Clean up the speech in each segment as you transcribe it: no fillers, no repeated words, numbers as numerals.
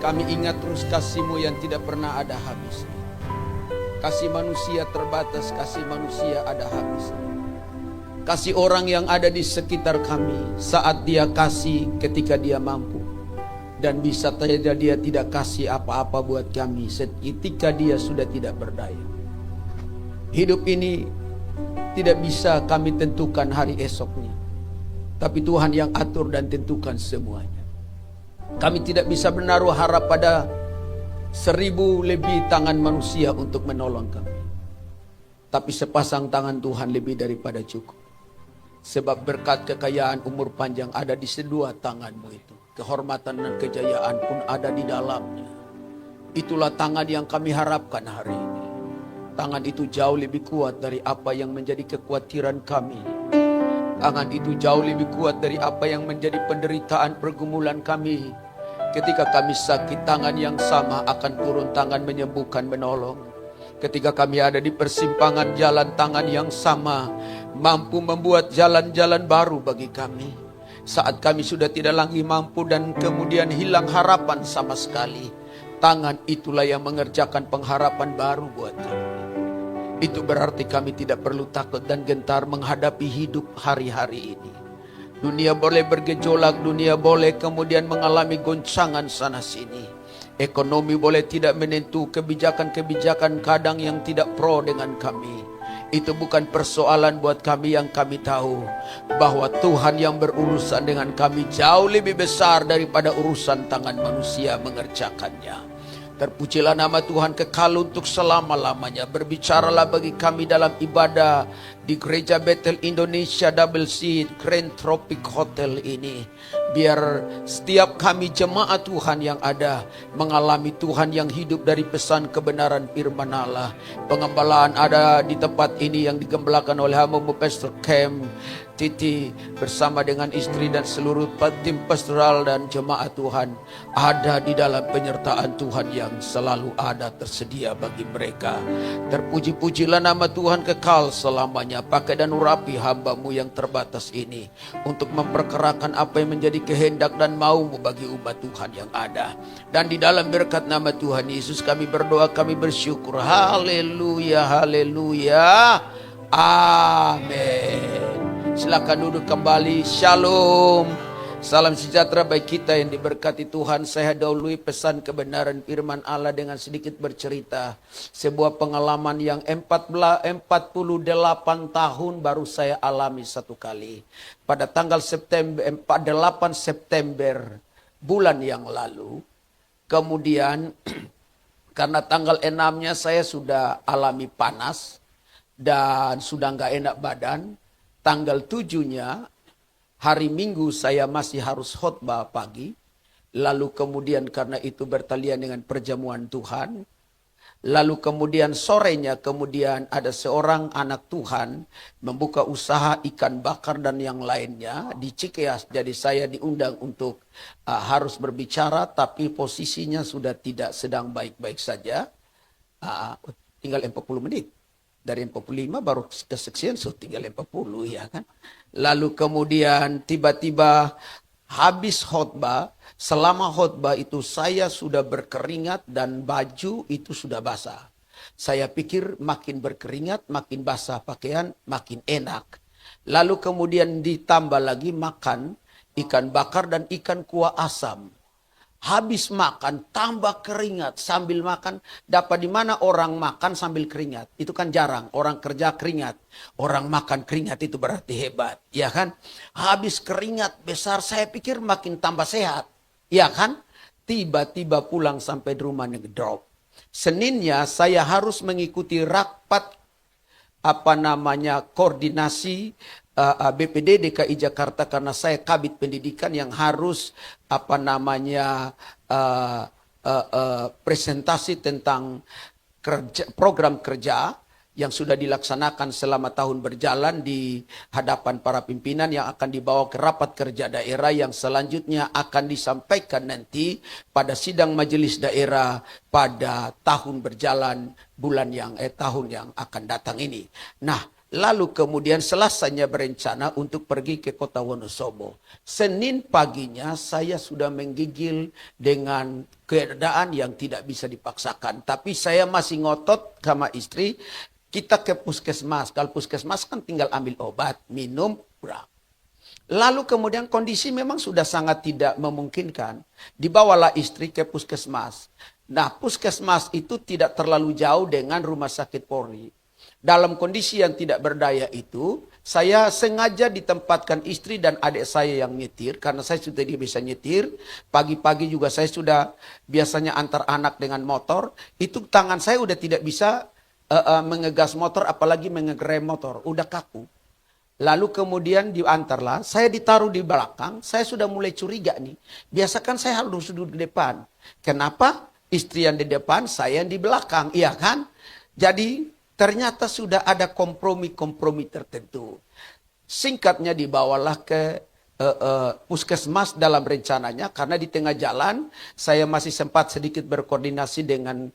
Kami ingat terus kasih-Mu yang tidak pernah ada habisnya. Kasih manusia terbatas, kasih manusia ada habisnya. Kasih orang yang ada di sekitar kami saat dia kasih ketika dia mampu. Dan bisa saja dia tidak kasih apa-apa buat kami ketika dia sudah tidak berdaya. Hidup ini tidak bisa kami tentukan hari esoknya. Tapi Tuhan yang atur dan tentukan semuanya. Kami tidak bisa menaruh harap pada 1000 lebih tangan manusia untuk menolong kami. Tapi sepasang tangan Tuhan lebih daripada cukup. Sebab berkat kekayaan umur panjang ada di kedua tangan-Mu itu. Kehormatan dan kejayaan pun ada di dalamnya. Itulah tangan yang kami harapkan hari ini. Tangan itu jauh lebih kuat dari apa yang menjadi kekhawatiran kami. Tangan itu jauh lebih kuat dari apa yang menjadi penderitaan pergumulan kami. Ketika kami sakit, tangan yang sama akan turun tangan menyembuhkan, menolong. Ketika kami ada di persimpangan jalan, tangan yang sama mampu membuat jalan-jalan baru bagi kami. Saat kami sudah tidak lagi mampu dan kemudian hilang harapan sama sekali, tangan itulah yang mengerjakan pengharapan baru buat kami. Itu berarti kami tidak perlu takut dan gentar menghadapi hidup hari-hari ini. Dunia boleh bergejolak, dunia boleh kemudian mengalami goncangan sana sini. Ekonomi boleh tidak menentu, kebijakan-kebijakan kadang yang tidak pro dengan kami. Itu bukan persoalan buat kami. Yang kami tahu bahwa Tuhan yang berurusan dengan kami jauh lebih besar daripada urusan tangan manusia mengerjakannya. Terpujilah nama Tuhan kekal untuk selama-lamanya. Berbicaralah bagi kami dalam ibadah di Gereja Bethel Indonesia Double Seed Grand Tropic Hotel ini. Biar setiap kami jemaat Tuhan yang ada mengalami Tuhan yang hidup dari pesan kebenaran firman Allah. Pengembalaan ada di tempat ini yang digembalakan oleh hamba-Mu Pastor Kem Titi bersama dengan istri dan seluruh tim pastoral dan jemaat Tuhan ada di dalam penyertaan Tuhan yang selalu ada tersedia bagi mereka. Terpuji-pujilah nama Tuhan kekal selamanya. Pakai dan urapi hamba-Mu yang terbatas ini untuk memperkerakan apa yang menjadi kehendak dan mau-Mu bagi umat Tuhan yang ada. Dan di dalam berkat nama Tuhan Yesus kami berdoa, kami bersyukur. Haleluya, haleluya, amin. Silakan duduk kembali. Shalom. Salam sejahtera bagi kita yang diberkati Tuhan. Saya dahului pesan kebenaran firman Allah dengan sedikit bercerita. Sebuah pengalaman yang 48 tahun baru saya alami satu kali. Pada tanggal 8 September bulan yang lalu. Kemudian karena tanggal 6-nya saya sudah alami panas dan sudah nggak enak badan. Tanggal 7-nya, hari Minggu saya masih harus khotbah pagi. Lalu kemudian karena itu bertalian dengan perjamuan Tuhan. Lalu kemudian sorenya kemudian ada seorang anak Tuhan membuka usaha ikan bakar dan yang lainnya di Cikeas. Jadi saya diundang untuk harus berbicara tapi posisinya sudah tidak sedang baik-baik saja. Tinggal 40 menit. Dari 45 baru kesekian, so tinggal 40 ya kan. Lalu kemudian tiba-tiba habis khotbah, selama khotbah itu saya sudah berkeringat dan baju itu sudah basah. Saya pikir makin berkeringat, makin basah pakaian, makin enak. Lalu kemudian ditambah lagi makan ikan bakar dan ikan kuah asam. Habis makan, tambah keringat sambil makan. Dapat di mana orang makan sambil keringat? Itu kan jarang. Orang kerja keringat. Orang makan keringat itu berarti hebat. Ya kan? Habis keringat besar, saya pikir makin tambah sehat. Ya kan? Tiba-tiba pulang sampai di rumah ngedrop. Seninnya saya harus mengikuti rapat koordinasi BPD DKI Jakarta karena saya kabit pendidikan yang harus presentasi tentang program kerja yang sudah dilaksanakan selama tahun berjalan di hadapan para pimpinan yang akan dibawa ke rapat kerja daerah yang selanjutnya akan disampaikan nanti pada sidang majelis daerah pada tahun berjalan tahun yang akan datang ini. Nah, Lalu kemudian Selasanya berencana untuk pergi ke kota Wonosobo. Senin paginya saya sudah menggigil dengan keadaan yang tidak bisa dipaksakan. Tapi saya masih ngotot sama istri, kita ke puskesmas. Kalau puskesmas kan tinggal ambil obat, minum, pulang. Lalu kemudian kondisi memang sudah sangat tidak memungkinkan. Dibawalah istri ke puskesmas. Nah, puskesmas itu tidak terlalu jauh dengan rumah sakit Polri. Dalam kondisi yang tidak berdaya itu, saya sengaja ditempatkan istri dan adik saya yang nyetir. Karena saya sudah bisa nyetir. Pagi-pagi juga saya sudah biasanya antar anak dengan motor. Itu tangan saya udah tidak bisa mengegas motor, apalagi mengerem motor. Udah kaku. Lalu kemudian diantarlah, saya ditaruh di belakang. Saya sudah mulai curiga nih. Biasakan saya harus duduk di depan. Kenapa? Istri yang di depan, saya yang di belakang. Iya kan? Jadi ternyata sudah ada kompromi-kompromi tertentu. Singkatnya dibawalah ke puskesmas dalam rencananya. Karena di tengah jalan saya masih sempat sedikit berkoordinasi dengan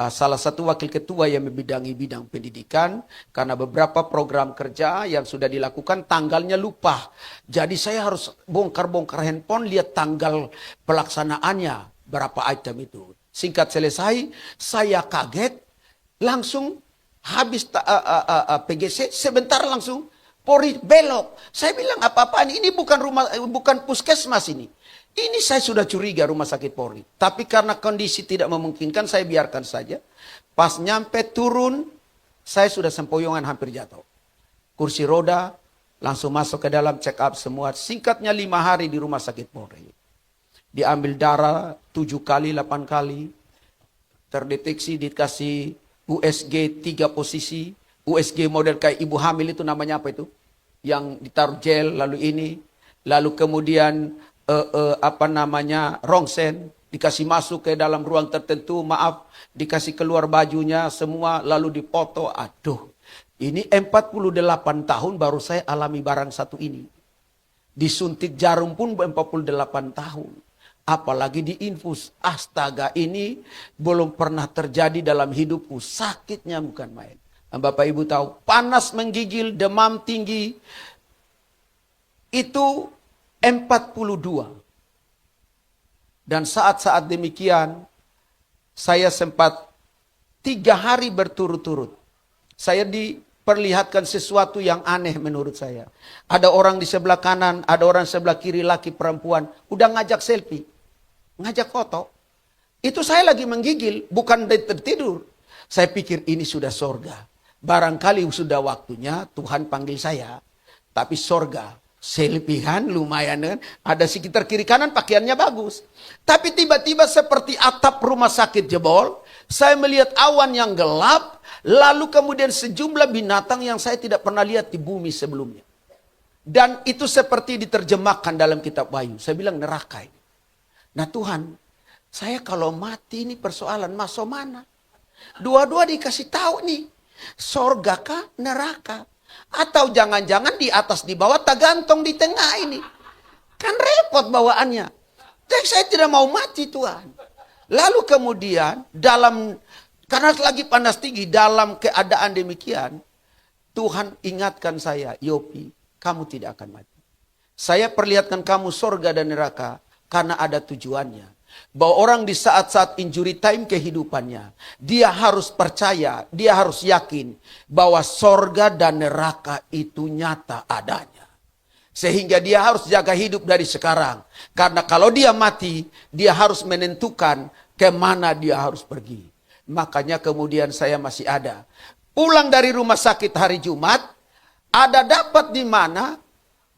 salah satu wakil ketua yang membidangi bidang pendidikan. Karena beberapa program kerja yang sudah dilakukan tanggalnya lupa. Jadi saya harus bongkar-bongkar handphone, lihat tanggal pelaksanaannya. Berapa item itu. Singkat selesai, saya kaget. Langsung habis PGC, sebentar langsung Polri belok. Saya bilang apa-apaan, ini bukan puskesmas ini. Ini saya sudah curiga rumah sakit Polri. Tapi karena kondisi tidak memungkinkan, saya biarkan saja. Pas nyampe turun, saya sudah sempoyongan hampir jatuh. Kursi roda, langsung masuk ke dalam check up semua. Singkatnya 5 hari di rumah sakit Polri. Diambil darah 7 kali, 8 kali. Terdeteksi, dikasih USG 3 posisi. USG model kayak ibu hamil itu namanya apa itu? Yang ditaruh gel, lalu ini. Lalu kemudian rongsen. Dikasih masuk ke dalam ruang tertentu, maaf. Dikasih keluar bajunya semua, lalu dipoto. Aduh, ini 48 tahun baru saya alami barang satu ini. Disuntik jarum pun 48 tahun. Apalagi diinfus. Astaga, ini belum pernah terjadi dalam hidupku. Sakitnya bukan main. Bapak Ibu tahu, panas menggigil, demam tinggi. Itu 42. Dan saat-saat demikian, saya sempat 3 hari berturut-turut. Saya diperlihatkan sesuatu yang aneh menurut saya. Ada orang di sebelah kanan, ada orang sebelah kiri, laki perempuan. Udah ngajak selfie. Ngajak foto. Itu saya lagi menggigil, bukan tertidur. Saya pikir ini sudah sorga. Barangkali sudah waktunya Tuhan panggil saya. Tapi sorga, selfie-an lumayan kan. Ada sekitar kiri kanan pakaiannya bagus. Tapi tiba-tiba seperti atap rumah sakit jebol. Saya melihat awan yang gelap. Lalu kemudian sejumlah binatang yang saya tidak pernah lihat di bumi sebelumnya. Dan itu seperti diterjemahkan dalam kitab Wahyu. Saya bilang neraka ini. Nah Tuhan, saya kalau mati ini persoalan masuk mana? Dua-dua dikasih tahu nih. Sorga kah? Neraka? Atau jangan-jangan di atas di bawah tergantung di tengah ini. Kan repot bawaannya. Jadi saya tidak mau mati Tuhan. Lalu kemudian karena lagi panas tinggi dalam keadaan demikian. Tuhan ingatkan saya, Yopi, kamu tidak akan mati. Saya perlihatkan kamu sorga dan neraka karena ada tujuannya. Bahwa orang di saat-saat injury time kehidupannya, dia harus percaya, dia harus yakin bahwa sorga dan neraka itu nyata adanya. Sehingga dia harus jaga hidup dari sekarang. Karena kalau dia mati, dia harus menentukan kemana dia harus pergi. Makanya kemudian saya masih ada. Pulang dari rumah sakit hari Jumat, ada dapat di mana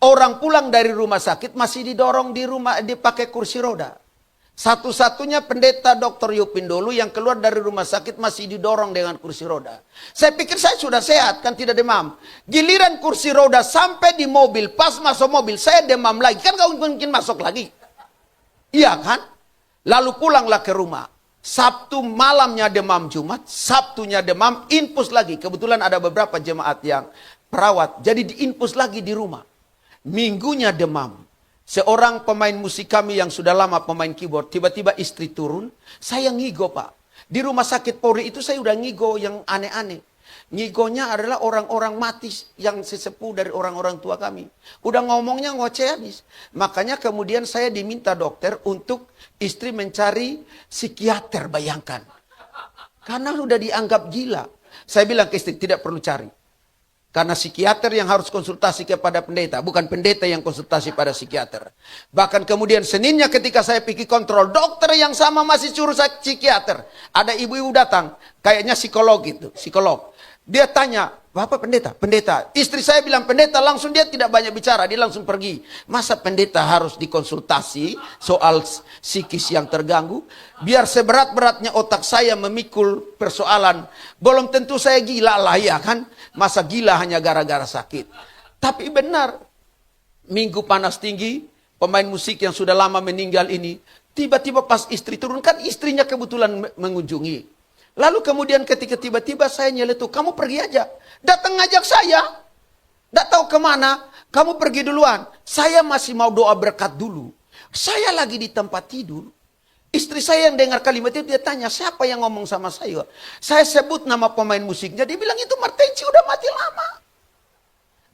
orang pulang dari rumah sakit masih didorong di rumah, dipakai kursi roda. Satu-satunya pendeta Dr. Yupin dulu yang keluar dari rumah sakit masih didorong dengan kursi roda. Saya pikir saya sudah sehat, kan tidak demam. Giliran kursi roda sampai di mobil, pas masuk mobil, saya demam lagi. Kan gak mungkin masuk lagi. Iya kan? Lalu pulanglah ke rumah. Sabtu malamnya demam Jumat, Sabtunya demam, infus lagi. Kebetulan ada beberapa jemaat yang perawat, jadi diinfus lagi di rumah. Minggunya demam. Seorang pemain musik kami yang sudah lama pemain keyboard, tiba-tiba istri turun, saya ngigo Pak. Di rumah sakit Polri itu saya udah ngigo yang aneh-aneh. Ngigonya adalah orang-orang mati yang sesepuh dari orang-orang tua kami. Udah ngomongnya ngoceh habis. Makanya kemudian saya diminta dokter untuk istri mencari psikiater, bayangkan. Karena udah dianggap gila. Saya bilang ke istri, tidak perlu cari. Karena psikiater yang harus konsultasi kepada pendeta, bukan pendeta yang konsultasi pada psikiater. Bahkan kemudian Seninnya ketika saya pergi kontrol, dokter yang sama masih suruh saya psikiater. Ada ibu-ibu datang, kayaknya psikolog itu, psikolog. Dia tanya, Bapak pendeta? Pendeta. Istri saya bilang pendeta, langsung dia tidak banyak bicara, dia langsung pergi. Masa pendeta harus dikonsultasi soal psikis yang terganggu? Biar seberat-beratnya otak saya memikul persoalan, belum tentu saya gila lah ya kan? Masa gila hanya gara-gara sakit? Tapi benar, minggu panas tinggi, pemain musik yang sudah lama meninggal ini, tiba-tiba pas istri turun, kan istrinya kebetulan mengunjungi. Lalu kemudian ketika tiba-tiba saya nyeletuk, kamu pergi aja. Datang ngajak saya. Tidak tahu kemana, kamu pergi duluan. Saya masih mau doa berkat dulu. Saya lagi di tempat tidur. Istri saya yang dengar kalimat itu, dia tanya, siapa yang ngomong sama saya? Saya sebut nama pemain musiknya, dia bilang itu Martensi udah mati lama.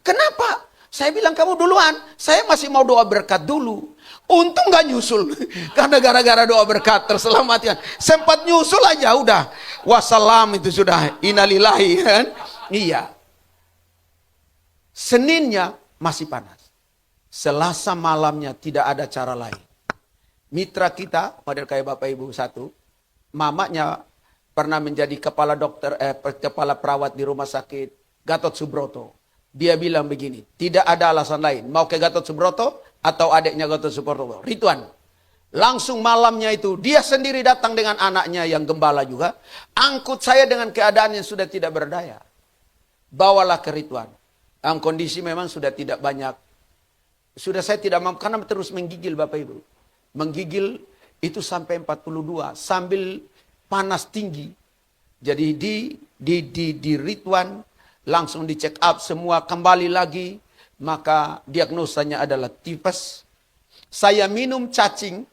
Kenapa? Saya bilang kamu duluan, saya masih mau doa berkat dulu. Untung gak nyusul, karena gara-gara doa berkat terselamatkan. Sempat nyusul aja udah, wassalam itu sudah, innalillahi kan. Iya. Seninnya masih panas. Selasa malamnya tidak ada cara lain. Mitra kita, model kayak Bapak Ibu satu, mamanya pernah menjadi kepala dokter, kepala perawat di rumah sakit Gatot Subroto. Dia bilang begini, tidak ada alasan lain. Mau ke Gatot Subroto atau adiknya Gatot Subroto. Rituan. Langsung malamnya itu, dia sendiri datang dengan anaknya yang gembala juga. Angkut saya dengan keadaan yang sudah tidak berdaya. Bawalah ke Rituan. Dalam kondisi memang sudah tidak banyak. Sudah saya tidak mampu, karena terus menggigil Bapak Ibu. Menggigil itu sampai 42, sambil panas tinggi. Jadi di Rituan, langsung di check up semua, kembali lagi, maka diagnosanya adalah tipes. Saya minum cacing,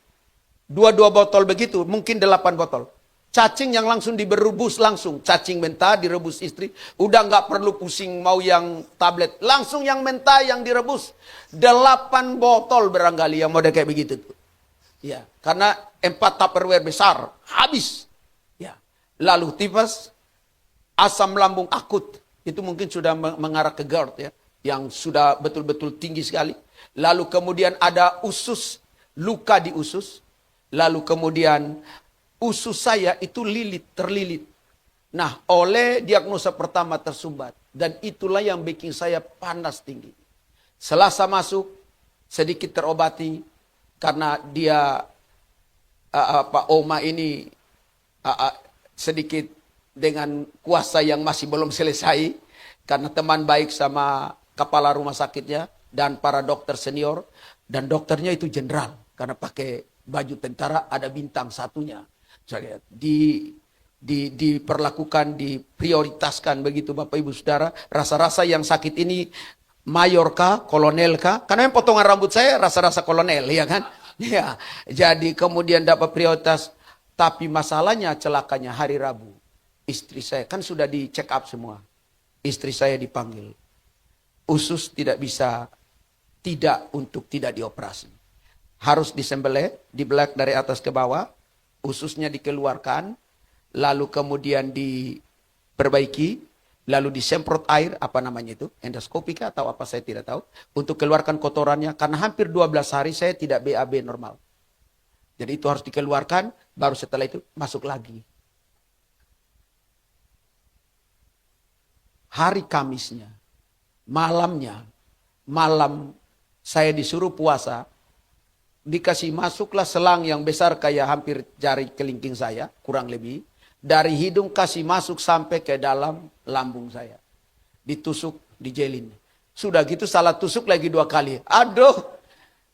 2 botol begitu, mungkin 8 botol. Cacing yang langsung direbus langsung, cacing mentah direbus istri, udah nggak perlu pusing mau yang tablet, langsung yang mentah yang direbus. 8 botol barangkali yang model kayak begitu tuh. Ya, karena 4 tupperware besar, habis. Ya. Lalu tipes, asam lambung akut. Itu mungkin sudah mengarah ke GERD ya, yang sudah betul-betul tinggi sekali. Lalu kemudian ada usus, luka di usus. Lalu kemudian usus saya itu terlilit. Nah, oleh diagnosa pertama tersumbat. Dan itulah yang bikin saya panas tinggi. Selasa masuk, sedikit terobati. Karena dia, Oma ini sedikit dengan kuasa yang masih belum selesai. Karena teman baik sama kepala rumah sakitnya dan para dokter senior. Dan dokternya itu jenderal. Karena pakai baju tentara, ada bintang satunya. Saya diperlakukan, diprioritaskan begitu Bapak Ibu Saudara. Rasa-rasa yang sakit ini mayor kah, kolonel kah? Karena yang potongan rambut saya rasa-rasa kolonel, ya kan? Ya, jadi kemudian dapat prioritas. Tapi masalahnya celakanya hari Rabu. Istri saya kan sudah di check up semua. Istri saya dipanggil. Usus tidak bisa, untuk tidak dioperasi. Harus disembelih, dibelak dari atas ke bawah. Ususnya dikeluarkan. Lalu kemudian diperbaiki. Lalu disemprot air, apa namanya itu? Endoskopika atau apa saya tidak tahu. Untuk keluarkan kotorannya. Karena hampir 12 hari saya tidak BAB normal. Jadi itu harus dikeluarkan. Baru setelah itu masuk lagi. Hari Kamisnya, malam saya disuruh puasa, dikasih masuklah selang yang besar kayak hampir jari kelingking saya, kurang lebih. Dari hidung kasih masuk sampai ke dalam lambung saya. Ditusuk, dijelin. Sudah gitu salah tusuk lagi 2 kali. Aduh,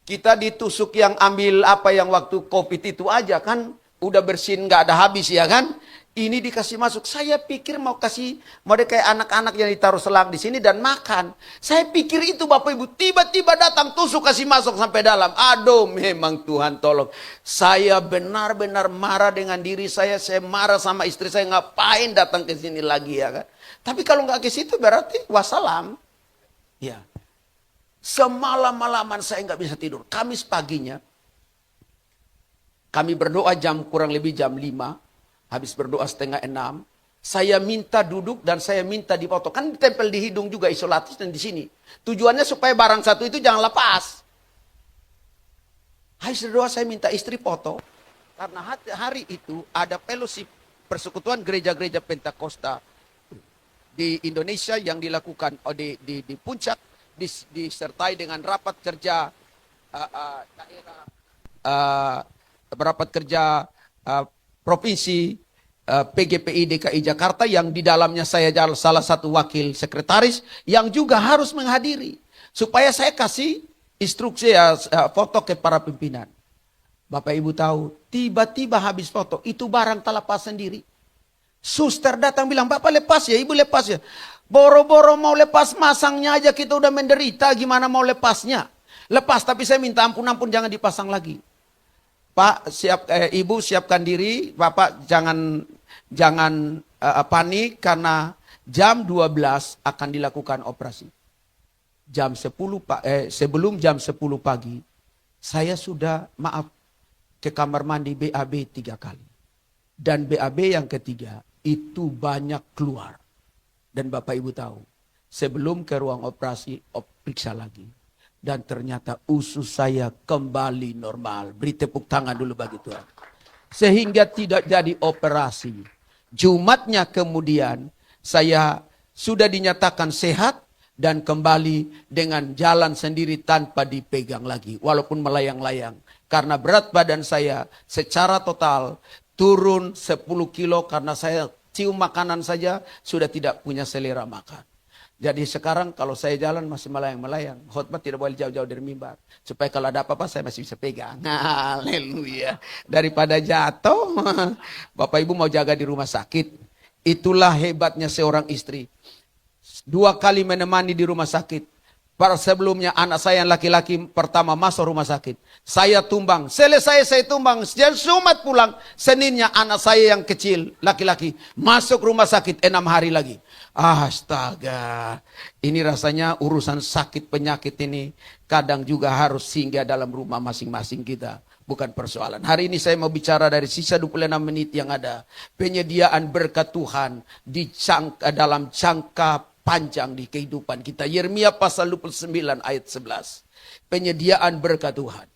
kita ditusuk yang ambil apa yang waktu COVID itu aja kan. udah bersin nggak ada habis ya kan. Ini dikasih masuk. Saya pikir mau ada kayak anak-anak yang ditaruh selang di sini dan makan. Saya pikir itu Bapak Ibu. Tiba-tiba datang tusuk kasih masuk sampai dalam. Aduh, memang Tuhan tolong. Saya benar-benar marah dengan diri saya. Saya marah sama istri saya. Ngapain datang ke sini lagi ya kan. Tapi kalau nggak ke situ berarti wassalam. Ya. Semalam-malaman saya nggak bisa tidur. Kamis paginya. Kami berdoa kurang lebih jam 5. Habis berdoa 5:30, saya minta duduk dan saya minta dipoto. Kan ditempel di hidung juga isolatif dan di sini. Tujuannya supaya barang satu itu jangan lepas. Habis berdoa saya minta istri foto. Karena hari itu ada fellowship persekutuan gereja-gereja Pentakosta di Indonesia yang dilakukan di Puncak, disertai dengan rapat kerja rapat kerja Provinsi PGPI DKI Jakarta yang di dalamnya saya salah satu wakil sekretaris yang juga harus menghadiri. Supaya saya kasih instruksi foto ke para pimpinan. Bapak Ibu tahu, tiba-tiba habis foto, itu barang terlepas sendiri. Suster datang bilang, Bapak lepas ya, Ibu lepas ya. Boro-boro mau lepas masangnya aja kita udah menderita, gimana mau lepasnya. Lepas, tapi saya minta ampun jangan dipasang lagi. Pak, Ibu siapkan diri, Bapak jangan panik karena jam 12 akan dilakukan operasi. Sebelum jam 10 pagi, saya sudah ke kamar mandi BAB 3 kali. Dan BAB yang ketiga itu banyak keluar. Dan Bapak Ibu tahu, sebelum ke ruang operasi, periksa lagi. Dan ternyata usus saya kembali normal. Beri tepuk tangan dulu bagi Tuhan. Sehingga tidak jadi operasi. Jumatnya kemudian saya sudah dinyatakan sehat. Dan kembali dengan jalan sendiri tanpa dipegang lagi. Walaupun melayang-layang. Karena berat badan saya secara total turun 10 kilo. Karena saya cium makanan saja sudah tidak punya selera makan. Jadi sekarang kalau saya jalan masih melayang-melayang. Khotbah tidak boleh jauh-jauh dari mimbar. Supaya kalau ada apa-apa saya masih bisa pegang. Haleluya. Daripada jatuh. Bapak Ibu mau jaga di rumah sakit. Itulah hebatnya seorang istri. 2 kali menemani di rumah sakit. Para sebelumnya anak saya yang laki-laki pertama masuk rumah sakit. Saya tumbang. Selesai saya tumbang. Jumat pulang. Seninnya anak saya yang kecil laki-laki masuk rumah sakit 6 hari lagi. Astaga, ini rasanya urusan sakit penyakit ini kadang juga harus singgah dalam rumah masing-masing kita. Bukan persoalan. Hari ini saya mau bicara dari sisa 26 menit yang ada. Penyediaan berkat Tuhan dalam jangka panjang di kehidupan kita. Yeremia pasal 29 ayat 11. Penyediaan berkat Tuhan.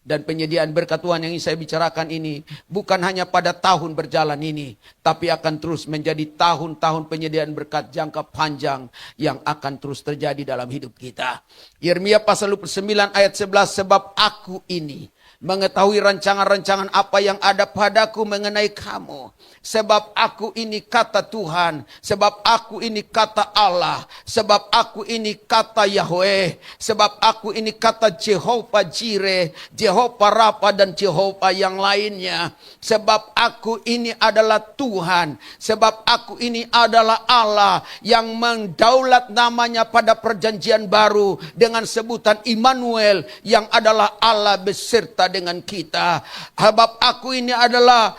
Dan penyediaan berkat Tuhan yang saya bicarakan ini bukan hanya pada tahun berjalan ini. Tapi akan terus menjadi tahun-tahun penyediaan berkat jangka panjang yang akan terus terjadi dalam hidup kita. Yeremia pasal 29 ayat 11. Sebab aku ini mengetahui rancangan-rancangan apa yang ada padaku mengenai kamu. Sebab aku ini kata Tuhan. Sebab aku ini kata Allah. Sebab aku ini kata Yahweh. Sebab aku ini kata Jehovah Jireh, Jehovah Rafa dan Jehovah yang lainnya. Sebab aku ini adalah Tuhan. Sebab aku ini adalah Allah yang mendaulat namanya pada perjanjian baru dengan sebutan Immanuel yang adalah Allah beserta dengan kita. Sebab aku ini adalah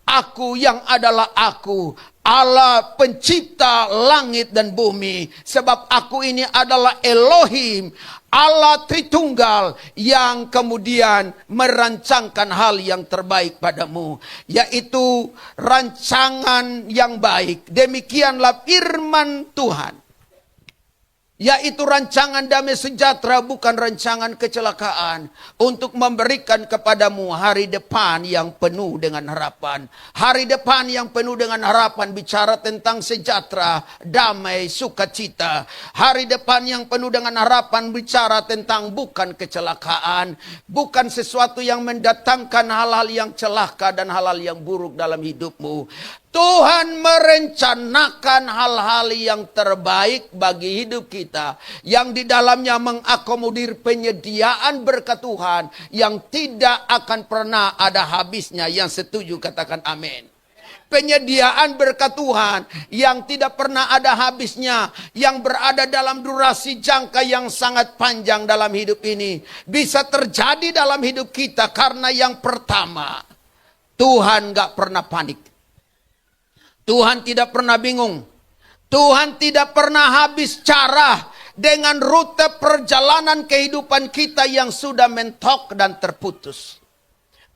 aku yang adalah aku, Allah pencipta langit dan bumi. Sebab aku ini adalah Elohim, Allah Tritunggal yang kemudian merancangkan hal yang terbaik padamu. Yaitu rancangan yang baik. Demikianlah firman Tuhan. Yaitu rancangan damai sejahtera, bukan rancangan kecelakaan. Untuk memberikan kepadamu hari depan yang penuh dengan harapan. Hari depan yang penuh dengan harapan bicara tentang sejahtera, damai, sukacita. Hari depan yang penuh dengan harapan bicara tentang bukan kecelakaan. Bukan sesuatu yang mendatangkan hal-hal yang celaka dan hal-hal yang buruk dalam hidupmu. Tuhan merencanakan hal-hal yang terbaik bagi hidup kita, yang di dalamnya mengakomodir penyediaan berkat Tuhan yang tidak akan pernah ada habisnya. Yang setuju katakan amin. Penyediaan berkat Tuhan yang tidak pernah ada habisnya, yang berada dalam durasi jangka yang sangat panjang dalam hidup ini, bisa terjadi dalam hidup kita karena yang pertama, Tuhan gak pernah panik. Tuhan tidak pernah bingung. Tuhan tidak pernah habis cara dengan rute perjalanan kehidupan kita yang sudah mentok dan terputus.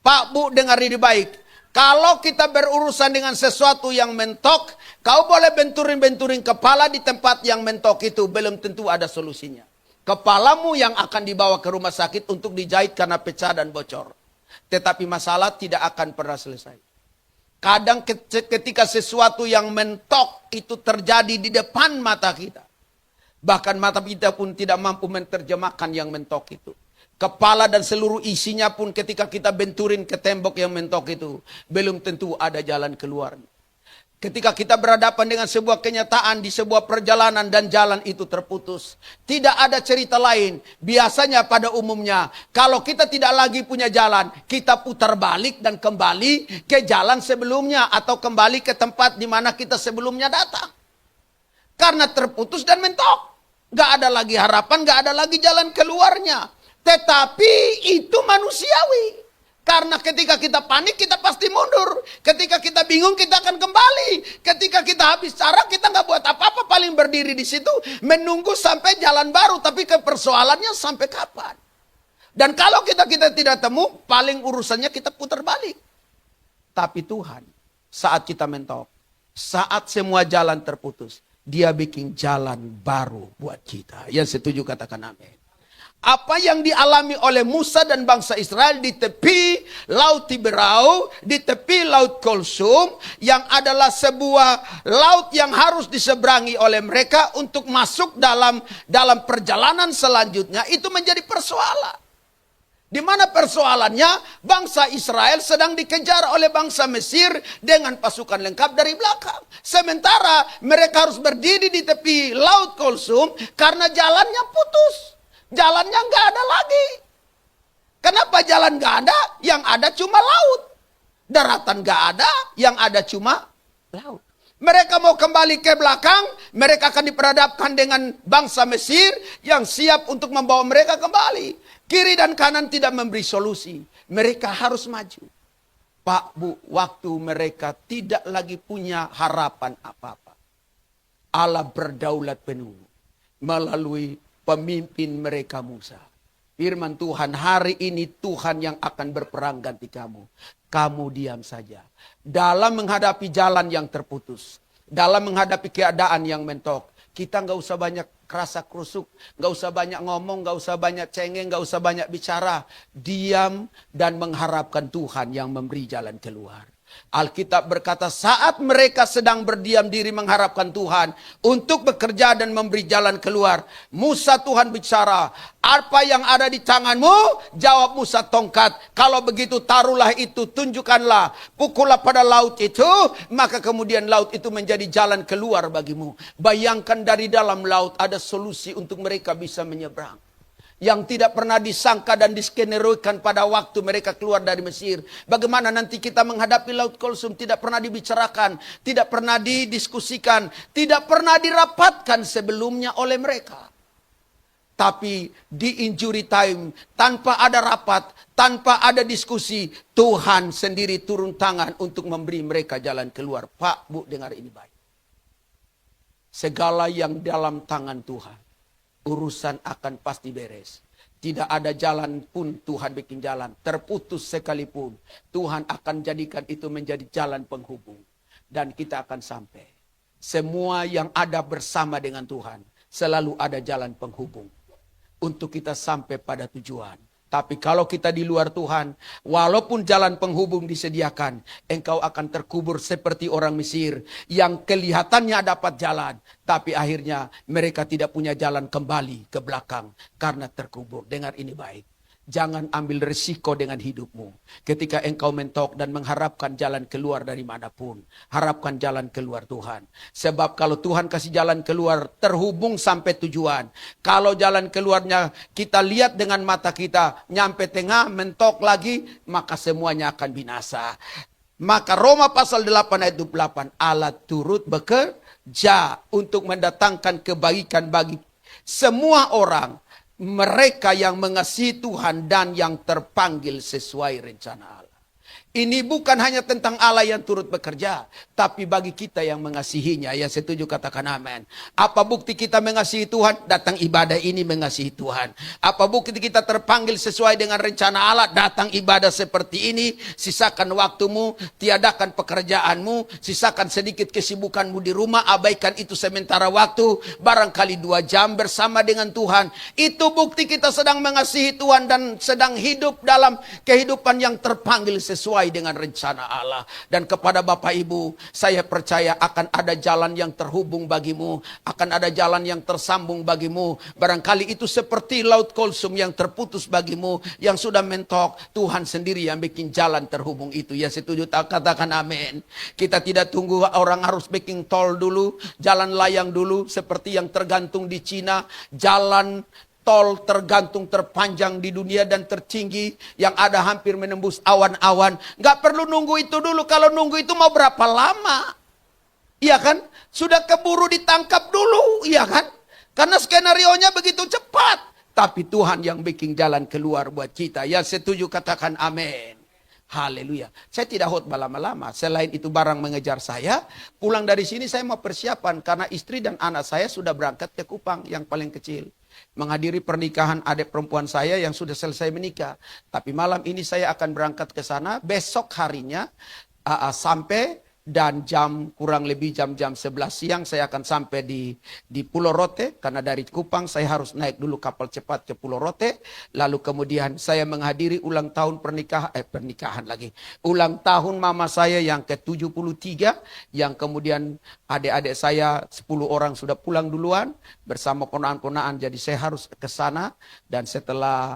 Pak, Bu, dengar ini baik. Kalau kita berurusan dengan sesuatu yang mentok, kau boleh benturin-benturin kepala di tempat yang mentok itu, belum tentu ada solusinya. Kepalamu yang akan dibawa ke rumah sakit untuk dijahit karena pecah dan bocor. Tetapi masalah tidak akan pernah selesai. Kadang ketika sesuatu yang mentok itu terjadi di depan mata kita. Bahkan mata kita pun tidak mampu menerjemahkan yang mentok itu. Kepala dan seluruh isinya pun ketika kita benturin ke tembok yang mentok itu, belum tentu ada jalan keluarnya. Ketika kita berhadapan dengan sebuah kenyataan di sebuah perjalanan dan jalan itu terputus, tidak ada cerita lain. Biasanya pada umumnya, kalau kita tidak lagi punya jalan, kita putar balik dan kembali ke jalan sebelumnya atau kembali ke tempat di mana kita sebelumnya datang. Karena terputus dan mentok. Gak ada lagi harapan, gak ada lagi jalan keluarnya. Tetapi itu manusiawi. Karena ketika kita panik, kita pasti mundur. Ketika kita bingung, kita akan kembali. Ketika kita habis cara, kita nggak buat apa-apa. Paling berdiri di situ, menunggu sampai jalan baru. Tapi persoalannya sampai kapan? Dan kalau kita tidak temu, paling urusannya kita putar balik. Tapi Tuhan, saat kita mentok, saat semua jalan terputus, Dia bikin jalan baru buat kita. Yang setuju katakan amin. Apa yang dialami oleh Musa dan bangsa Israel di tepi Laut Tiberau, di tepi Laut Kulsum, yang adalah sebuah laut yang harus diseberangi oleh mereka untuk masuk dalam perjalanan selanjutnya, itu menjadi persoalan. Di mana persoalannya, bangsa Israel sedang dikejar oleh bangsa Mesir dengan pasukan lengkap dari belakang. Sementara mereka harus berdiri di tepi Laut Kulsum karena jalannya putus. Jalannya nggak ada lagi. Kenapa jalan nggak ada? Yang ada cuma laut. Daratan nggak ada, yang ada cuma laut. Mereka mau kembali ke belakang, mereka akan diperhadapkan dengan bangsa Mesir yang siap untuk membawa mereka kembali. Kiri dan kanan tidak memberi solusi. Mereka harus maju. Pak, Bu, waktu mereka tidak lagi punya harapan apa-apa. Allah berdaulat penuh melalui pemimpin mereka Musa. Firman Tuhan, hari ini Tuhan yang akan berperang ganti kamu. Kamu diam saja. Dalam menghadapi jalan yang terputus, dalam menghadapi keadaan yang mentok, kita nggak usah banyak kerasa krusuk, nggak usah banyak ngomong, nggak usah banyak cengeng, nggak usah banyak bicara. Diam dan mengharapkan Tuhan yang memberi jalan keluar. Alkitab berkata saat mereka sedang berdiam diri mengharapkan Tuhan untuk bekerja dan memberi jalan keluar, Musa Tuhan bicara, apa yang ada di tanganmu? Jawab Musa, tongkat. Kalau begitu taruhlah itu, tunjukkanlah, pukullah pada laut itu, maka kemudian laut itu menjadi jalan keluar bagimu. Bayangkan dari dalam laut ada solusi untuk mereka bisa menyeberang. Yang tidak pernah disangka dan diskeneroikan pada waktu mereka keluar dari Mesir. Bagaimana nanti kita menghadapi Laut Kulsum tidak pernah dibicarakan, tidak pernah didiskusikan, tidak pernah dirapatkan sebelumnya oleh mereka. Tapi di injury time, tanpa ada rapat, tanpa ada diskusi, Tuhan sendiri turun tangan untuk memberi mereka jalan keluar. Pak, Bu, dengar ini baik. Segala yang dalam tangan Tuhan, urusan akan pasti beres. Tidak ada jalan pun Tuhan bikin jalan. Terputus sekalipun, Tuhan akan jadikan itu menjadi jalan penghubung. Dan kita akan sampai. Semua yang ada bersama dengan Tuhan, selalu ada jalan penghubung. Untuk kita sampai pada tujuan. Tapi kalau kita di luar Tuhan, walaupun jalan penghubung disediakan, engkau akan terkubur seperti orang Mesir yang kelihatannya dapat jalan, tapi akhirnya mereka tidak punya jalan kembali ke belakang karena terkubur. Dengar ini baik. Jangan ambil risiko dengan hidupmu. Ketika engkau mentok dan mengharapkan jalan keluar dari manapun. Harapkan jalan keluar Tuhan. Sebab kalau Tuhan kasih jalan keluar, terhubung sampai tujuan. Kalau jalan keluarnya kita lihat dengan mata kita, nyampe tengah, mentok lagi, maka semuanya akan binasa. Maka Roma pasal 8 ayat 28, Allah turut bekerja untuk mendatangkan kebaikan bagi semua orang, mereka yang mengasihi Tuhan dan yang terpanggil sesuai rencana Allah. Ini bukan hanya tentang Allah yang turut bekerja, tapi bagi kita yang mengasihinya. Yang setuju katakan amin. Apa bukti kita mengasihi Tuhan? Datang ibadah ini mengasihi Tuhan. Apa bukti kita terpanggil sesuai dengan rencana Allah? Datang ibadah seperti ini. Sisakan waktumu, tiadakan pekerjaanmu, sisakan sedikit kesibukanmu di rumah, abaikan itu sementara waktu, barangkali 2 jam bersama dengan Tuhan. Itu bukti kita sedang mengasihi Tuhan dan sedang hidup dalam kehidupan yang terpanggil sesuai dengan rencana Allah. Dan kepada Bapak Ibu, saya percaya akan ada jalan yang terhubung bagimu, akan ada jalan yang tersambung bagimu. Barangkali itu seperti laut Kulsum yang terputus bagimu, yang sudah mentok. Tuhan sendiri yang bikin jalan terhubung itu. Ya setuju, katakan amin. Kita tidak tunggu orang harus bikin tol dulu, jalan layang dulu, seperti yang tergantung di Cina. Jalan tol tergantung terpanjang di dunia dan tertinggi, yang ada hampir menembus awan-awan. Gak perlu nunggu itu dulu. Kalau nunggu itu mau berapa lama? Iya kan? Sudah keburu ditangkap dulu, iya kan? Karena skenarionya begitu cepat. Tapi Tuhan yang bikin jalan keluar buat kita. Ya setuju katakan amin. Haleluya. Saya tidak khotbah lama-lama. Selain itu barang mengejar saya. Pulang dari sini saya mau persiapan. Karena istri dan anak saya sudah berangkat ke Kupang yang paling kecil. Menghadiri pernikahan adik perempuan saya yang sudah selesai menikah. Tapi malam ini saya akan berangkat ke sana. Besok harinya sampai, dan kurang lebih jam 11 siang saya akan sampai di Pulau Rote. Karena dari Kupang saya harus naik dulu kapal cepat ke Pulau Rote. Lalu kemudian saya menghadiri ulang tahun ulang tahun mama saya yang ke-73. Yang kemudian adik-adik saya 10 orang sudah pulang duluan bersama ponaan-ponaan. Jadi saya harus ke sana dan setelah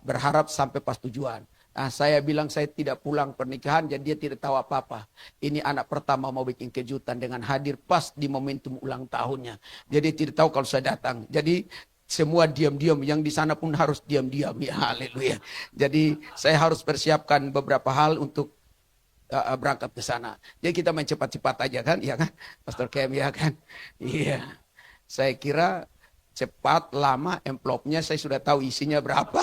berharap sampai pas tujuan. Nah, saya bilang saya tidak pulang pernikahan, jadi dia tidak tahu apa-apa. Ini anak pertama mau bikin kejutan dengan hadir pas di momentum ulang tahunnya. Jadi tidak tahu kalau saya datang. Jadi semua diam-diam, yang di sana pun harus diam-diam. Ya, haleluya. Jadi saya harus persiapkan beberapa hal untuk berangkat ke sana. Jadi kita main cepat-cepat aja kan, ya kan? Pastor Kem, ya kan? Iya. Saya kira cepat, lama, envelope-nya saya sudah tahu isinya berapa.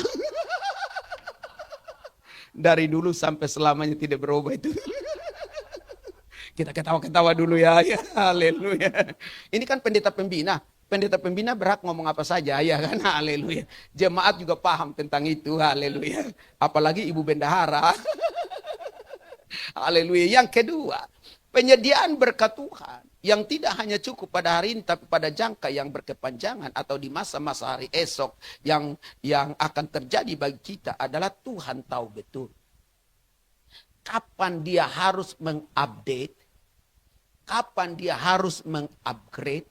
Dari dulu sampai selamanya tidak berubah itu. Kita ketawa-ketawa dulu ya. Ya, haleluya. Ini kan pendeta pembina. Pendeta pembina berhak ngomong apa saja, ya kan? Haleluya. Jemaat juga paham tentang itu, haleluya. Apalagi ibu bendahara. Haleluya. Yang kedua, penyediaan berkat Tuhan yang tidak hanya cukup pada hari ini, tapi pada jangka yang berkepanjangan atau di masa-masa hari esok yang akan terjadi bagi kita adalah Tuhan tahu betul kapan dia harus mengupdate, kapan dia harus mengupgrade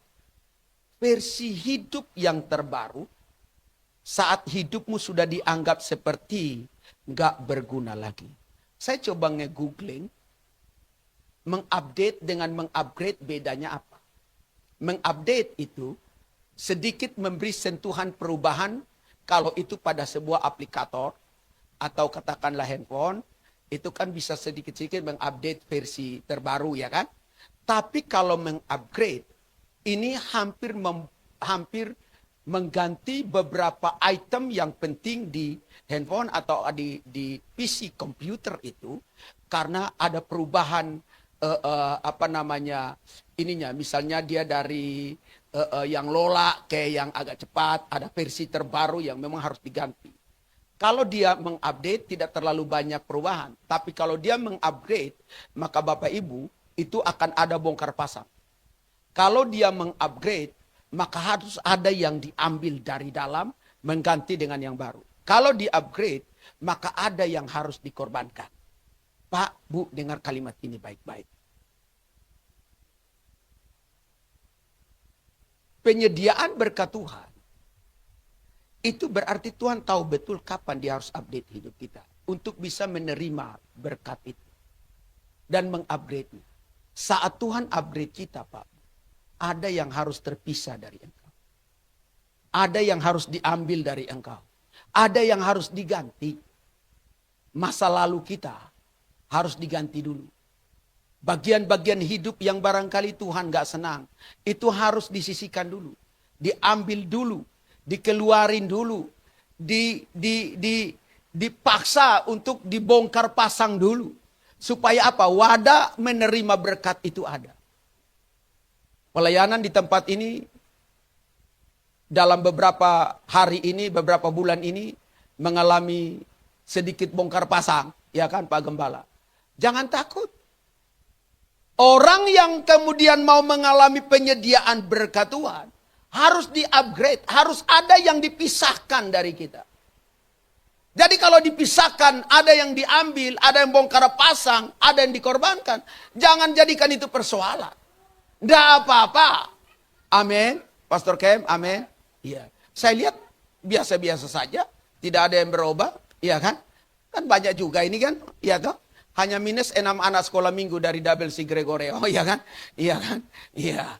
versi hidup yang terbaru saat hidupmu sudah dianggap seperti nggak berguna lagi. Saya coba nge-googling mengupdate dengan mengupgrade bedanya apa? Mengupdate itu sedikit memberi sentuhan perubahan kalau itu pada sebuah aplikator atau katakanlah handphone, itu kan bisa sedikit-sedikit mengupdate versi terbaru, ya kan? Tapi kalau mengupgrade ini hampir mengganti beberapa item yang penting di handphone atau di PC komputer itu karena ada perubahan misalnya dia dari yang lola ke yang agak cepat, ada versi terbaru yang memang harus diganti. Kalau dia mengupdate tidak terlalu banyak perubahan, tapi kalau dia mengupgrade maka Bapak Ibu itu akan ada bongkar pasang. Kalau dia mengupgrade maka harus ada yang diambil dari dalam mengganti dengan yang baru. Kalau di-upgrade maka ada yang harus dikorbankan. Pak, Bu, dengar kalimat ini baik-baik. Penyediaan berkat Tuhan Itu berarti Tuhan tahu betul kapan dia harus update hidup kita. Untuk bisa menerima berkat itu. Dan mengupgrade-nya. Saat Tuhan upgrade kita, Pak, ada yang harus terpisah dari engkau. Ada yang harus diambil dari engkau. Ada yang harus diganti. Masa lalu kita harus diganti dulu. Bagian-bagian hidup yang barangkali Tuhan gak senang. Itu harus disisihkan dulu. Diambil dulu. Dikeluarin dulu. Dipaksa untuk dibongkar pasang dulu. Supaya apa? Wadah menerima berkat itu ada. Pelayanan di tempat ini dalam beberapa hari ini, beberapa bulan ini mengalami sedikit bongkar pasang, ya kan Pak Gembala? Jangan takut. Orang yang kemudian mau mengalami penyediaan berkat Tuhan harus di-upgrade, harus ada yang dipisahkan dari kita. Jadi kalau dipisahkan, ada yang diambil, ada yang bongkar pasang, ada yang dikorbankan, jangan jadikan itu persoalan. Tidak apa-apa. Amin. Pastor Kem, amin. Iya. Saya lihat biasa-biasa saja. Tidak ada yang berubah. Iya kan? Kan banyak juga ini kan. Iya toh. Hanya minus 6 anak sekolah minggu dari WC Gregorio. Oh iya kan? Iya kan? Iya.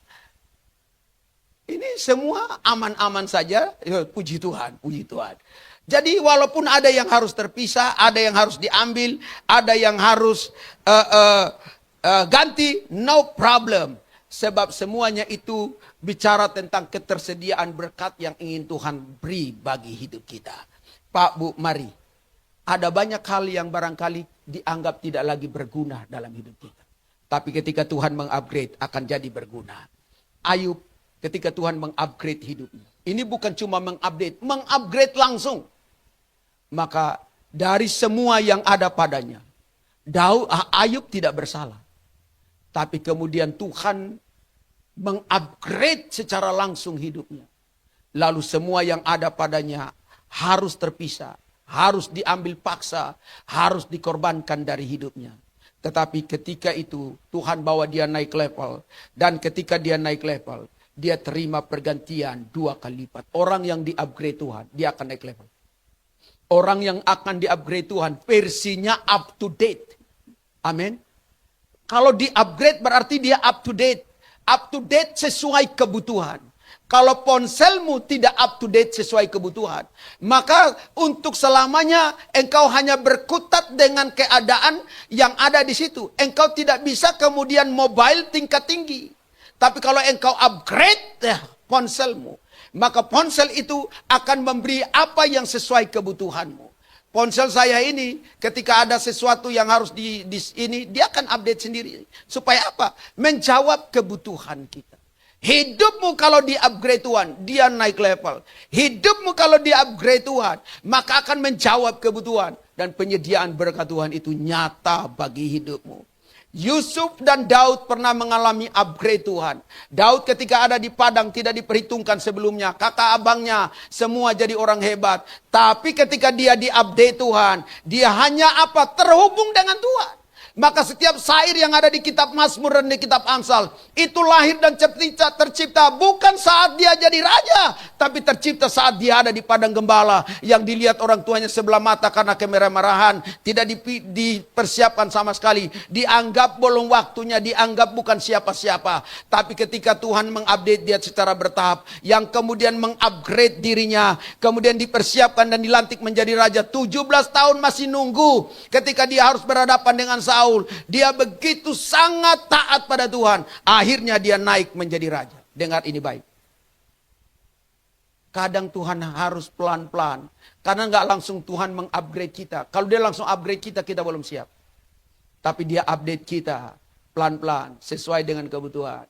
Ini semua aman-aman saja. Ya, puji Tuhan. Puji Tuhan. Jadi walaupun ada yang harus terpisah. Ada yang harus diambil. Ada yang harus ganti. No problem. Sebab semuanya itu bicara tentang ketersediaan berkat yang ingin Tuhan beri bagi hidup kita. Pak, Bu, mari. Ada banyak hal yang barangkali dianggap tidak lagi berguna dalam hidup kita. Tapi ketika Tuhan mengupgrade akan jadi berguna. Ayub ketika Tuhan mengupgrade hidupnya. Ini bukan cuma mengupdate, mengupgrade langsung. Maka dari semua yang ada padanya, Ayub tidak bersalah. Tapi kemudian Tuhan mengupgrade secara langsung hidupnya. Lalu semua yang ada padanya harus terpisah. Harus diambil paksa. Harus dikorbankan dari hidupnya. Tetapi ketika itu Tuhan bawa dia naik level. Dan ketika dia naik level, dia terima pergantian 2 kali lipat. Orang yang di-upgrade Tuhan, dia akan naik level. Orang yang akan di-upgrade Tuhan, versinya up to date. Amin. Kalau di-upgrade berarti dia up to date. Up to date sesuai kebutuhan. Kalau ponselmu tidak up to date sesuai kebutuhan, maka untuk selamanya engkau hanya berkutat dengan keadaan yang ada di situ. Engkau tidak bisa kemudian mobile tingkat tinggi. Tapi kalau engkau upgrade ponselmu, maka ponsel itu akan memberi apa yang sesuai kebutuhanmu. Ponsel saya ini ketika ada sesuatu yang harus ini dia akan update sendiri. Supaya apa? Menjawab kebutuhan kita. Hidupmu kalau di-upgrade Tuhan, dia naik level. Hidupmu kalau di-upgrade Tuhan, maka akan menjawab kebutuhan. Dan penyediaan berkat Tuhan itu nyata bagi hidupmu. Yusuf dan Daud pernah mengalami upgrade Tuhan. Daud ketika ada di padang tidak diperhitungkan sebelumnya. Kakak abangnya semua jadi orang hebat. Tapi ketika dia di-update Tuhan, dia hanya terhubung dengan Tuhan. Maka setiap syair yang ada di kitab Mazmur dan di kitab Amsal, itu lahir dan tercipta bukan saat dia jadi raja, tapi tercipta saat dia ada di padang gembala, yang dilihat orang tuanya sebelah mata karena kemerah-merahan, tidak dipersiapkan sama sekali, dianggap belum waktunya, dianggap bukan siapa-siapa. Tapi ketika Tuhan mengupdate dia secara bertahap, yang kemudian mengupgrade dirinya, kemudian dipersiapkan dan dilantik menjadi raja, 17 tahun masih nunggu, ketika dia harus berhadapan dengan Saul. Dia begitu sangat taat pada Tuhan. Akhirnya dia naik menjadi raja. Dengar ini baik. Kadang Tuhan harus pelan-pelan. Karena nggak langsung Tuhan mengupgrade kita. Kalau dia langsung upgrade kita, kita belum siap. Tapi dia update kita pelan-pelan. Sesuai dengan kebutuhan.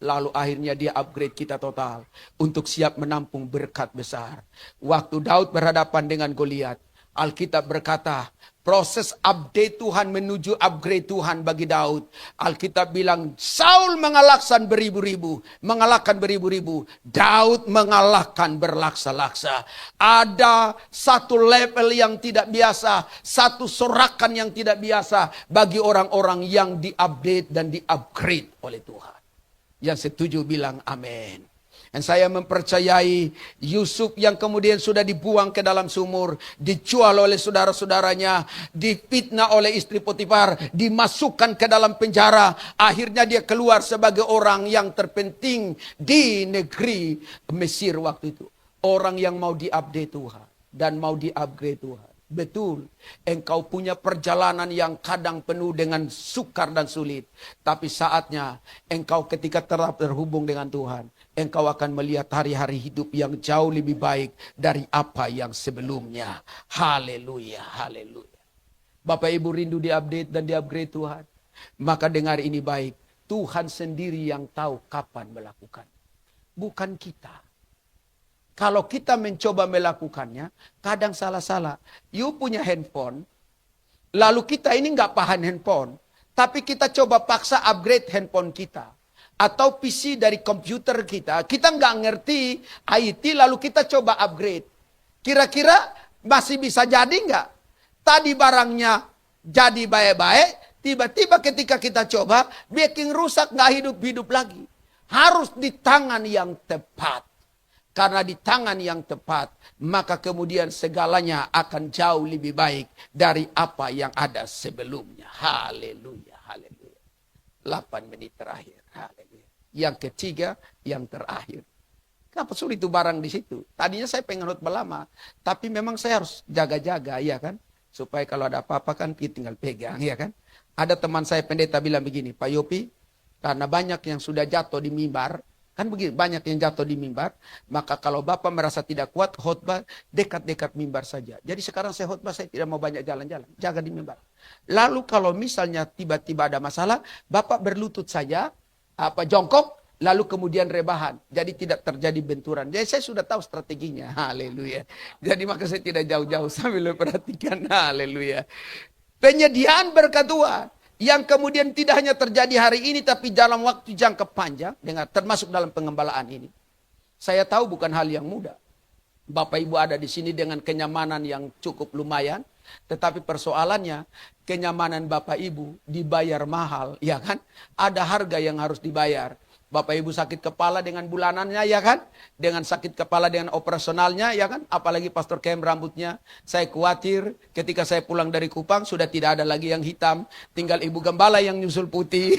Lalu akhirnya dia upgrade kita total. Untuk siap menampung berkat besar. Waktu Daud berhadapan dengan Goliat, Alkitab berkata, proses update Tuhan menuju upgrade Tuhan bagi Daud. Alkitab bilang, Saul mengalahkan beribu-ribu. Mengalahkan beribu-ribu. Daud mengalahkan berlaksa-laksa. Ada satu level yang tidak biasa. Satu sorakan yang tidak biasa. Bagi orang-orang yang diupdate dan diupgrade oleh Tuhan. Yang setuju bilang amin. Dan saya mempercayai Yusuf yang kemudian sudah dibuang ke dalam sumur, dijual oleh saudara-saudaranya, difitnah oleh istri Potifar, dimasukkan ke dalam penjara. Akhirnya dia keluar sebagai orang yang terpenting di negeri Mesir waktu itu. Orang yang mau diupdate Tuhan dan mau di-upgrade Tuhan. Betul, engkau punya perjalanan yang kadang penuh dengan sukar dan sulit. Tapi saatnya engkau ketika terhubung dengan Tuhan, engkau akan melihat hari-hari hidup yang jauh lebih baik dari apa yang sebelumnya. Haleluya, haleluya. Bapak Ibu rindu diupdate dan diupgrade Tuhan. Maka dengar ini baik, Tuhan sendiri yang tahu kapan melakukan. Bukan kita. Kalau kita mencoba melakukannya, kadang salah-salah. You punya handphone, lalu kita ini nggak paham handphone, tapi kita coba paksa upgrade handphone kita. Atau PC dari komputer kita nggak ngerti IT, lalu kita coba upgrade. Kira-kira masih bisa jadi nggak? Tadi barangnya jadi baik-baik, tiba-tiba ketika kita coba, bikin rusak, nggak hidup-hidup lagi. Harus di tangan yang tepat. Karena di tangan yang tepat, maka kemudian segalanya akan jauh lebih baik dari apa yang ada sebelumnya. Haleluya, haleluya. 8 menit terakhir, haleluya. Yang ketiga, yang terakhir. Kenapa sulit itu barang di situ? Tadinya saya pengen khotbah lama, tapi memang saya harus jaga-jaga, ya kan? Supaya kalau ada apa-apa kan kita tinggal pegang, ya kan? Ada teman saya pendeta bilang begini, Pak Yopi, karena banyak yang sudah jatuh di mimbar, kan begini, banyak yang jatuh di mimbar. Maka kalau Bapak merasa tidak kuat khotbah, dekat-dekat mimbar saja. Jadi sekarang saya khotbah, saya tidak mau banyak jalan-jalan. Jaga di mimbar. Lalu kalau misalnya tiba-tiba ada masalah, Bapak berlutut saja, jongkok, lalu kemudian rebahan. Jadi tidak terjadi benturan. Jadi saya sudah tahu strateginya. Haleluya. Jadi maka saya tidak jauh-jauh sambil memperhatikan. Haleluya. Penyediaan berkat Tuhan. Yang kemudian tidak hanya terjadi hari ini, tapi dalam waktu jangka panjang, termasuk dalam pengembalaan ini. Saya tahu bukan hal yang mudah. Bapak Ibu ada di sini dengan kenyamanan yang cukup lumayan. Tetapi persoalannya, kenyamanan Bapak Ibu dibayar mahal, ya kan? Ada harga yang harus dibayar. Bapak Ibu sakit kepala dengan bulanannya, ya kan? Dengan sakit kepala dengan operasionalnya, ya kan? Apalagi Pastor Kem rambutnya. Saya khawatir ketika saya pulang dari Kupang sudah tidak ada lagi yang hitam. Tinggal Ibu Gembala yang nyusul putih.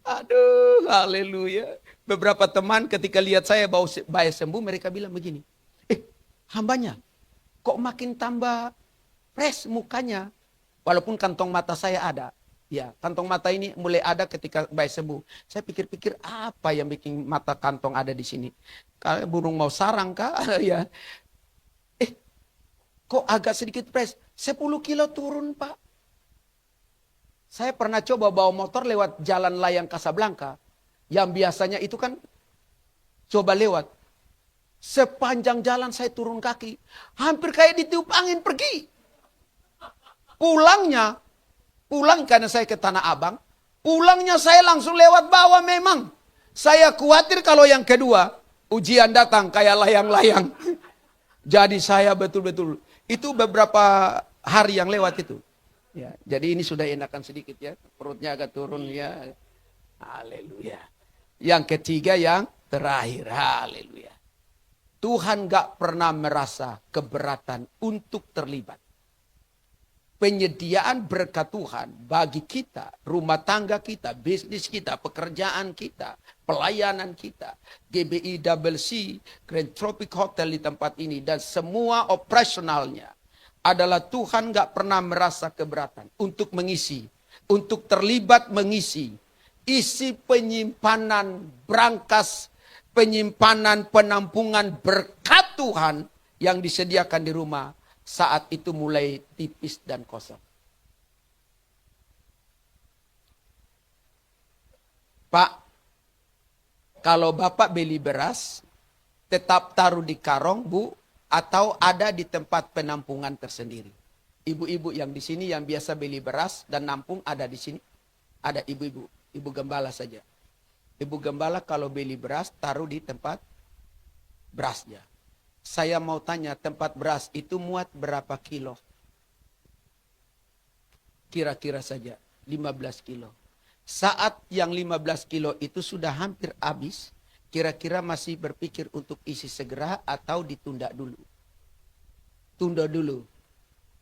Aduh, haleluya. Beberapa teman ketika lihat saya bau sembuh, mereka bilang begini. Hambanya, kok makin tambah fresh mukanya? Walaupun kantong mata saya ada. Ya, kantong mata ini mulai ada ketika bayi sembuh. Saya pikir-pikir apa yang bikin mata kantong ada di sini? Kalau burung mau sarang kah? Ya. Kok agak sedikit fresh? 10 kilo turun, Pak. Saya pernah coba bawa motor lewat jalan layang Kasablanka. Yang biasanya itu kan coba lewat. Sepanjang jalan saya turun kaki. Hampir kayak ditiup angin pergi. Pulang karena saya ke Tanah Abang. Pulangnya saya langsung lewat bawah memang. Saya khawatir kalau yang kedua, ujian datang kayak layang-layang. Jadi saya betul-betul, itu beberapa hari yang lewat itu. Ya, jadi ini sudah enakan sedikit ya. Perutnya agak turun ya. Haleluya. Yang ketiga yang terakhir. Haleluya. Tuhan gak pernah merasa keberatan untuk terlibat. Penyediaan berkat Tuhan bagi kita, rumah tangga kita, bisnis kita, pekerjaan kita, pelayanan kita, GBI Grand Tropic Hotel di tempat ini, dan semua operasionalnya adalah Tuhan gak pernah merasa keberatan untuk mengisi, untuk terlibat mengisi, isi penyimpanan brankas, penyimpanan penampungan berkat Tuhan yang disediakan di rumah. Saat itu mulai tipis dan kosong. Pak, kalau Bapak beli beras, tetap taruh di karung, Bu, atau ada di tempat penampungan tersendiri. Ibu-ibu yang di sini yang biasa beli beras dan nampung ada di sini. Ada ibu-ibu, ibu gembala saja. Ibu gembala kalau beli beras taruh di tempat berasnya. Saya mau tanya, tempat beras itu muat berapa kilo? Kira-kira saja. 15 kilo. Saat yang 15 kilo itu sudah hampir habis, kira-kira masih berpikir untuk isi segera atau ditunda dulu. Tunda dulu.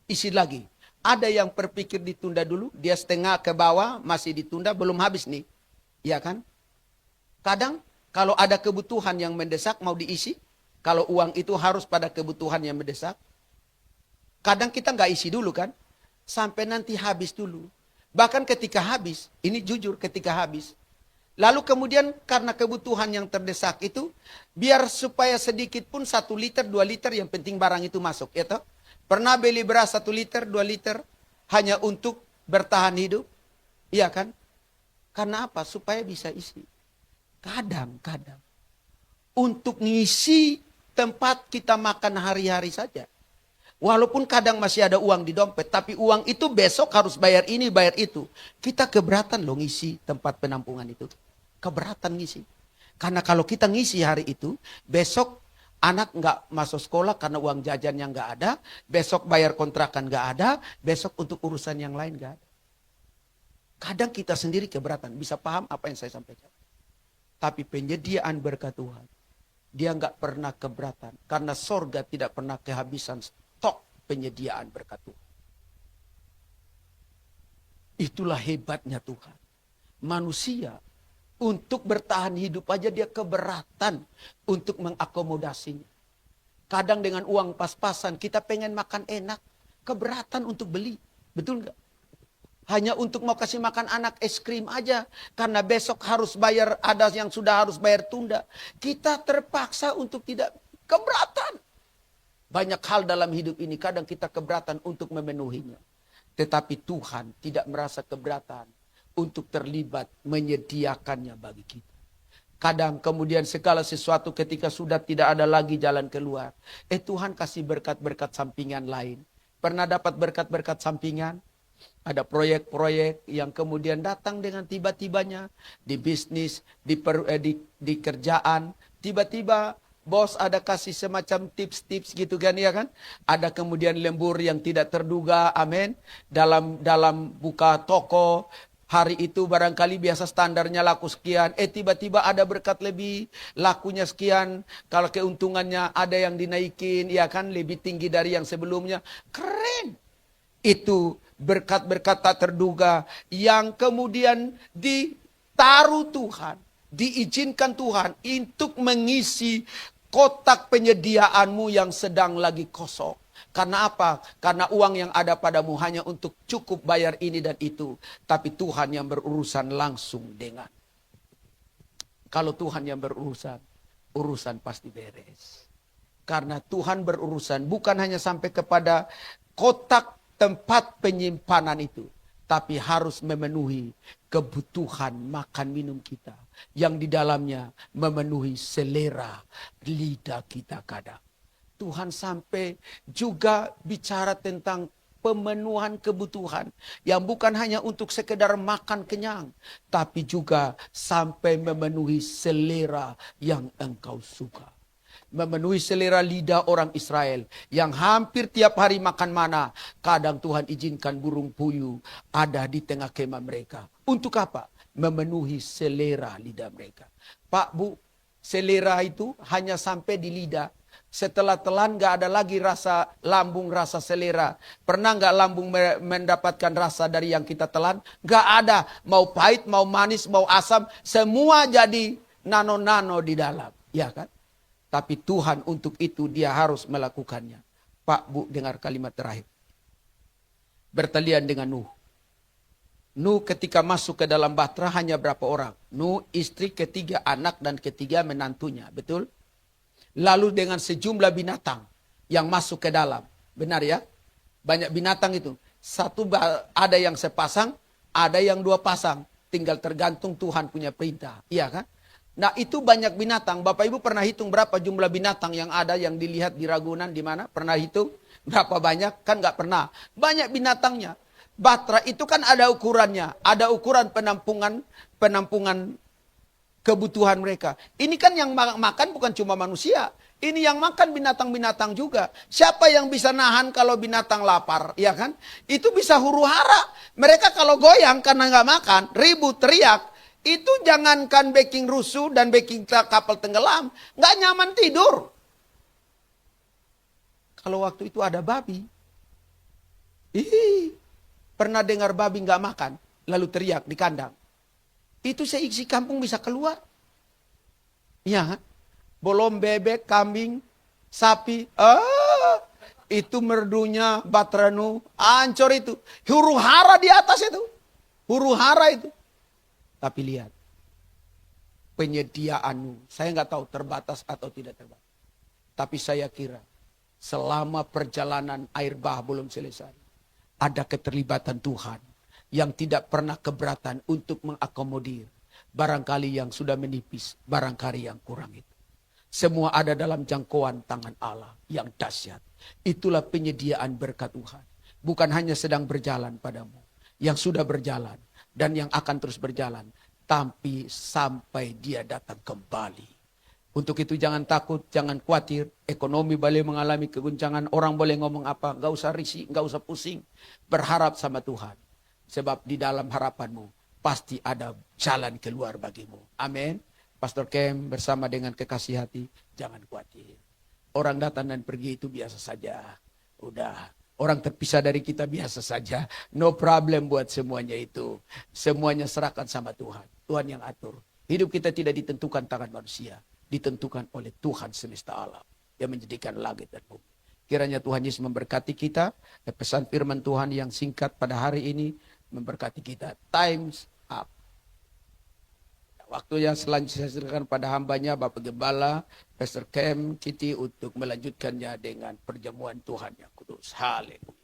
Isi lagi. Ada yang berpikir ditunda dulu, dia setengah ke bawah, masih ditunda, belum habis nih. Ya kan? Kadang kalau ada kebutuhan yang mendesak mau diisi, kalau uang itu harus pada kebutuhan yang mendesak, kadang kita nggak isi dulu kan, sampai nanti habis dulu. Bahkan ketika habis, ini jujur ketika habis, lalu kemudian karena kebutuhan yang terdesak itu, biar supaya sedikit pun 1 liter, 2 liter, yang penting barang itu masuk. Ya toh? Pernah beli beras 1 liter, 2 liter, hanya untuk bertahan hidup? Iya kan? Karena apa? Supaya bisa isi. Kadang-kadang untuk ngisi tempat kita makan hari-hari saja. Walaupun kadang masih ada uang di dompet, tapi uang itu besok harus bayar ini, bayar itu. Kita keberatan loh ngisi tempat penampungan itu. Keberatan ngisi. Karena kalau kita ngisi hari itu, besok anak nggak masuk sekolah karena uang jajannya nggak ada, besok bayar kontrakan nggak ada, besok untuk urusan yang lain nggak ada. Kadang kita sendiri keberatan, bisa paham apa yang saya sampaikan. Tapi penyediaan berkat Tuhan, dia nggak pernah keberatan. Karena sorga tidak pernah kehabisan stok penyediaan berkat Tuhan. Itulah hebatnya Tuhan. Manusia untuk bertahan hidup aja dia keberatan untuk mengakomodasinya. Kadang dengan uang pas-pasan kita pengen makan enak, keberatan untuk beli. Betul nggak? Hanya untuk mau kasih makan anak es krim aja. Karena besok harus bayar, ada yang sudah harus bayar tunda. Kita terpaksa untuk tidak keberatan. Banyak hal dalam hidup ini kadang kita keberatan untuk memenuhinya. Tetapi Tuhan tidak merasa keberatan untuk terlibat menyediakannya bagi kita. Kadang kemudian segala sesuatu ketika sudah tidak ada lagi jalan keluar. Tuhan kasih berkat-berkat sampingan lain. Pernah dapat berkat-berkat sampingan? Ada proyek-proyek yang kemudian datang dengan tiba-tibanya. Di bisnis, di kerjaan. Tiba-tiba bos ada kasih semacam tips-tips gitu kan ya kan. Ada kemudian lembur yang tidak terduga, amin. Dalam buka toko. Hari itu barangkali biasa standarnya laku sekian. Tiba-tiba ada berkat lebih. Lakunya sekian. Kalau keuntungannya ada yang dinaikin. Ya kan lebih tinggi dari yang sebelumnya. Keren. Itu berkat-berkat tak terduga yang kemudian ditaruh Tuhan, diizinkan Tuhan untuk mengisi kotak penyediaanmu yang sedang lagi kosong. Karena apa? Karena uang yang ada padamu hanya untuk cukup bayar ini dan itu. Tapi Tuhan yang berurusan langsung dengan. Kalau Tuhan yang berurusan, urusan pasti beres. Karena Tuhan berurusan bukan hanya sampai kepada kotak tempat penyimpanan itu. Tapi harus memenuhi kebutuhan makan minum kita. Yang di dalamnya memenuhi selera lidah kita kadang. Tuhan sampai juga bicara tentang pemenuhan kebutuhan. Yang bukan hanya untuk sekedar makan kenyang. Tapi juga sampai memenuhi selera yang engkau suka. Memenuhi selera lidah orang Israel yang hampir tiap hari makan mana. Kadang Tuhan izinkan burung puyuh ada di tengah kemah mereka. Untuk apa? Memenuhi selera lidah mereka. Pak, Bu, selera itu hanya sampai di lidah. Setelah telan gak ada lagi rasa lambung, rasa selera. Pernah gak lambung mendapatkan rasa dari yang kita telan? Gak ada. Mau pahit, mau manis, mau asam. Semua jadi nano-nano di dalam. Ya kan? Tapi Tuhan untuk itu dia harus melakukannya. Pak, Bu, dengar kalimat terakhir. Bertalian dengan Nuh. Nuh ketika masuk ke dalam bahtera hanya berapa orang? Nuh, istri, ketiga anak, dan ketiga menantunya. Betul? Lalu dengan sejumlah binatang yang masuk ke dalam. Benar ya? Banyak binatang itu. Satu ada yang sepasang, ada yang 2 pasang. Tinggal tergantung Tuhan punya perintah. Iya kan? Nah itu banyak binatang. Bapak Ibu pernah hitung berapa jumlah binatang yang ada yang dilihat di Ragunan di mana? Pernah hitung? Berapa banyak? Kan nggak pernah. Banyak binatangnya. Bahtera itu kan ada ukurannya. Ada ukuran penampungan kebutuhan mereka. Ini kan yang makan bukan cuma manusia. Ini yang makan binatang-binatang juga. Siapa yang bisa nahan kalau binatang lapar, ya kan? Itu bisa huru hara. Mereka kalau goyang karena nggak makan, ribut, teriak, itu jangankan baking rusuh dan baking kapal tenggelam, nggak nyaman tidur. Kalau waktu itu ada babi, pernah dengar babi nggak makan, lalu teriak di kandang. Itu seisi kampung bisa keluar. Ya, bolong bebek, kambing, sapi, itu merdunya, batranu, ancur itu. Huru hara di atas itu. Huru hara itu. Tapi lihat, penyediaanmu, saya nggak tahu terbatas atau tidak terbatas. Tapi saya kira, selama perjalanan air bah belum selesai, ada keterlibatan Tuhan yang tidak pernah keberatan untuk mengakomodir. Barangkali yang sudah menipis, barangkali yang kurang itu. Semua ada dalam jangkauan tangan Allah yang dahsyat. Itulah penyediaan berkat Tuhan. Bukan hanya sedang berjalan padamu, yang sudah berjalan dan yang akan terus berjalan, tapi sampai dia datang kembali. Untuk itu jangan takut, jangan khawatir. Ekonomi boleh mengalami keguncangan, orang boleh ngomong apa, gak usah risih, gak usah pusing. Berharap sama Tuhan. Sebab di dalam harapanmu pasti ada jalan keluar bagimu. Amin. Pastor Kem bersama dengan kekasih hati, jangan khawatir. Orang datang dan pergi itu biasa saja. Udah. Orang terpisah dari kita biasa saja. No problem buat semuanya itu. Semuanya serahkan sama Tuhan. Tuhan yang atur. Hidup kita tidak ditentukan tangan manusia. Ditentukan oleh Tuhan semesta alam. Yang menjadikan langit dan bumi. Kiranya Tuhan Yesus memberkati kita. Pesan firman Tuhan yang singkat pada hari ini memberkati kita. Times up. Waktu yang selanjutnya saya serahkan pada hambanya Bapak Gembala, Pastor Kem Kitty untuk melanjutkannya dengan perjamuan Tuhan yang kudus. Haleluya.